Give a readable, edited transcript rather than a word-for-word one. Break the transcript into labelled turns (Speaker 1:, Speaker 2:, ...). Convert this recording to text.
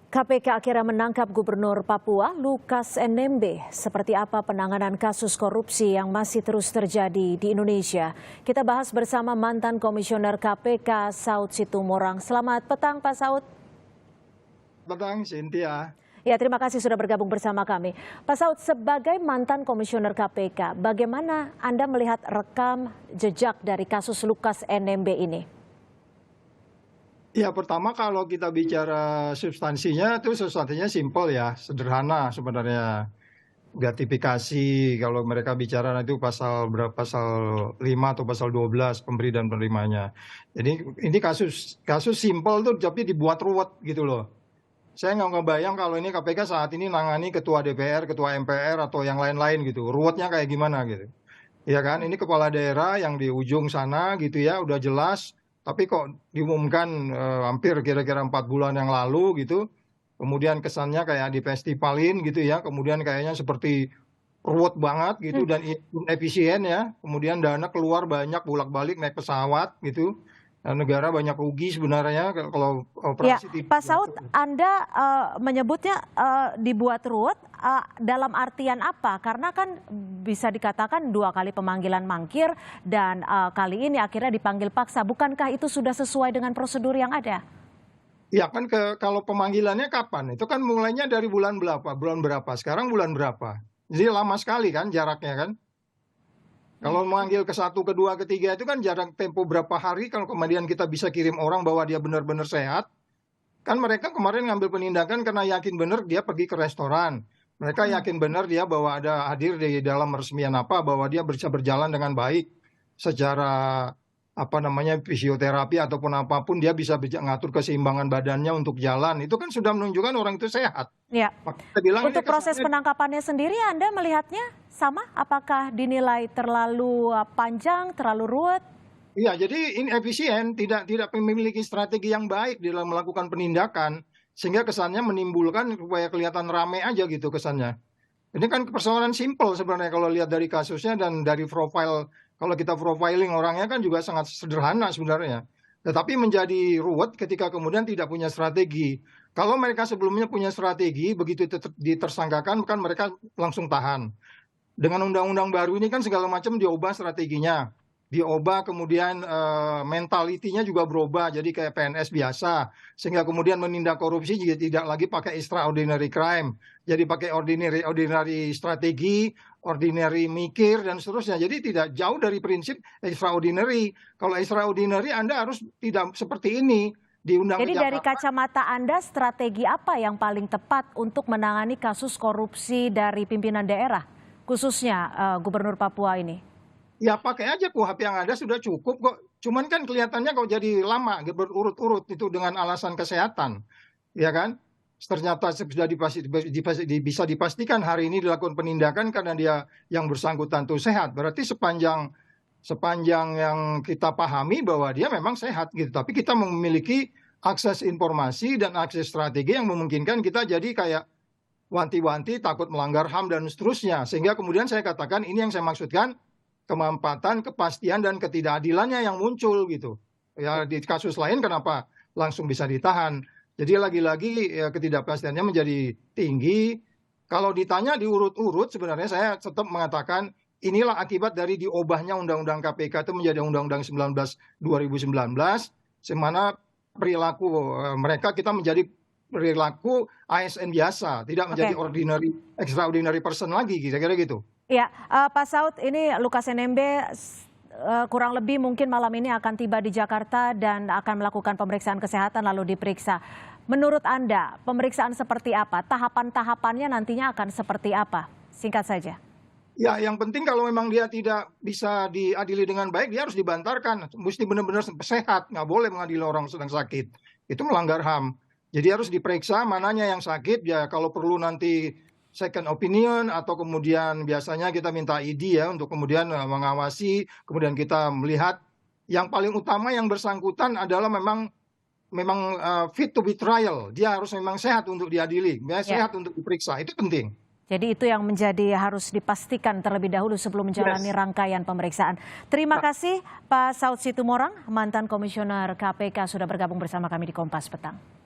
Speaker 1: KPK akhirnya menangkap Gubernur Papua Lukas NMB. Seperti apa penanganan kasus korupsi yang masih terus terjadi di Indonesia? Kita bahas bersama mantan Komisioner KPK Saud Situmorang. Selamat petang Pak Saud.
Speaker 2: Petang, Cynthia.
Speaker 1: Ya, terima kasih sudah bergabung bersama kami. Pak Saud, sebagai mantan Komisioner KPK, bagaimana Anda melihat rekam jejak dari kasus Lukas NMB ini?
Speaker 2: Ya, pertama kalau kita bicara substansinya itu substansinya simpel ya, sederhana sebenarnya. Gratifikasi kalau mereka bicara itu pasal berapa, pasal 5 atau pasal 12 pemberi dan penerimanya. Jadi ini kasus simpel tuh tapi dibuat ruwet gitu loh. Saya nggak ngebayang kalau ini KPK saat ini nangani ketua DPR, ketua MPR atau yang lain-lain gitu. Ruwetnya kayak gimana gitu. Ya kan, ini kepala daerah yang di ujung sana gitu ya, udah jelas. Tapi kok diumumkan hampir kira-kira 4 bulan yang lalu gitu. Kemudian kesannya kayak difestivalin gitu ya. Kemudian kayaknya seperti ruwet banget gitu dan efisien ya. Kemudian dana keluar banyak bolak-balik naik pesawat gitu. Negara banyak rugi sebenarnya kalau
Speaker 1: Ya,
Speaker 2: operasi
Speaker 1: Pak Saud, Anda menyebutnya dibuat ruwet dalam artian apa? Karena kan bisa dikatakan 2 kali pemanggilan mangkir dan kali ini akhirnya dipanggil paksa. Bukankah itu sudah sesuai dengan prosedur yang ada?
Speaker 2: Ya kan kalau pemanggilannya kapan? Itu kan mulainya dari bulan berapa? Sekarang bulan berapa? Jadi lama sekali kan jaraknya kan? Kalau memanggil ke 1, ke 2, ke 3 itu kan jarak tempo berapa hari kalau kemudian kita bisa kirim orang bahwa dia benar-benar sehat. Kan mereka kemarin ngambil penindakan karena yakin benar dia pergi ke restoran. Mereka yakin benar dia bahwa ada hadir di dalam resmian apa, bahwa dia bisa berjalan dengan baik secara fisioterapi ataupun apapun dia bisa ngatur keseimbangan badannya untuk jalan. Itu kan sudah menunjukkan orang itu sehat.
Speaker 1: Ya.
Speaker 2: Kita bilang
Speaker 1: Untuk proses penangkapannya sendiri Anda melihatnya sama? Apakah dinilai terlalu panjang, terlalu ruwet?
Speaker 2: Iya, jadi inefisien, tidak memiliki strategi yang baik dalam melakukan penindakan, sehingga kesannya menimbulkan supaya kelihatan rame aja gitu kesannya. Ini kan persoalan simpel sebenarnya kalau lihat dari kasusnya dan dari profil, kalau kita profiling orangnya kan juga sangat sederhana sebenarnya. Tetapi menjadi ruwet ketika kemudian tidak punya strategi. Kalau mereka sebelumnya punya strategi, begitu ditersangkakan kan mereka langsung tahan. Dengan undang-undang baru ini kan segala macam diubah strateginya. Diubah kemudian mentalitinya juga berubah jadi kayak PNS biasa, sehingga kemudian menindak korupsi juga tidak lagi pakai extraordinary crime, jadi pakai ordinary strategi, ordinary mikir dan seterusnya. Jadi tidak jauh dari prinsip extraordinary. Kalau extraordinary Anda harus tidak seperti ini di undang.
Speaker 1: Jadi dari kacamata Anda strategi apa yang paling tepat untuk menangani kasus korupsi dari pimpinan daerah, khususnya Gubernur Papua ini?
Speaker 2: Ya pakai aja KUHP yang ada sudah cukup kok. Cuman kan kelihatannya kok jadi lama berurut-urut itu dengan alasan kesehatan. Ya kan? Ternyata sudah bisa dipastikan hari ini dilakukan penindakan karena dia yang bersangkutan itu sehat. Berarti sepanjang yang kita pahami bahwa dia memang sehat gitu. Tapi kita memiliki akses informasi dan akses strategi yang memungkinkan kita jadi kayak wanti-wanti takut melanggar HAM dan seterusnya. Sehingga kemudian saya katakan ini yang saya maksudkan, kemampatan, kepastian dan ketidakadilannya yang muncul gitu. Ya di kasus lain kenapa langsung bisa ditahan. Jadi lagi-lagi ya, ketidakpastiannya menjadi tinggi. Kalau ditanya diurut-urut sebenarnya saya tetap mengatakan inilah akibat dari diubahnya Undang-Undang KPK itu menjadi Undang-Undang 19 2019, semana perilaku mereka kita menjadi perilaku ASN biasa, tidak menjadi extraordinary person lagi, kira-kira gitu.
Speaker 1: Ya, Pak Saud, ini Lukas NMB kurang lebih mungkin malam ini akan tiba di Jakarta dan akan melakukan pemeriksaan kesehatan lalu diperiksa. Menurut Anda, pemeriksaan seperti apa? Tahapan-tahapannya nantinya akan seperti apa? Singkat saja.
Speaker 2: Ya, yang penting kalau memang dia tidak bisa diadili dengan baik, dia harus dibantarkan. Mesti benar-benar sehat, nggak boleh mengadili orang sedang sakit. Itu melanggar HAM. Jadi harus diperiksa mananya yang sakit, ya kalau perlu nanti second opinion atau kemudian biasanya kita minta ID ya untuk kemudian mengawasi, kemudian kita melihat yang paling utama yang bersangkutan adalah memang fit to be trial, dia harus memang sehat untuk diadili, sehat untuk diperiksa, itu penting.
Speaker 1: Jadi itu yang harus dipastikan terlebih dahulu sebelum menjalani rangkaian pemeriksaan. Terima kasih Pak Saud Situmorang, mantan Komisioner KPK sudah bergabung bersama kami di Kompas Petang.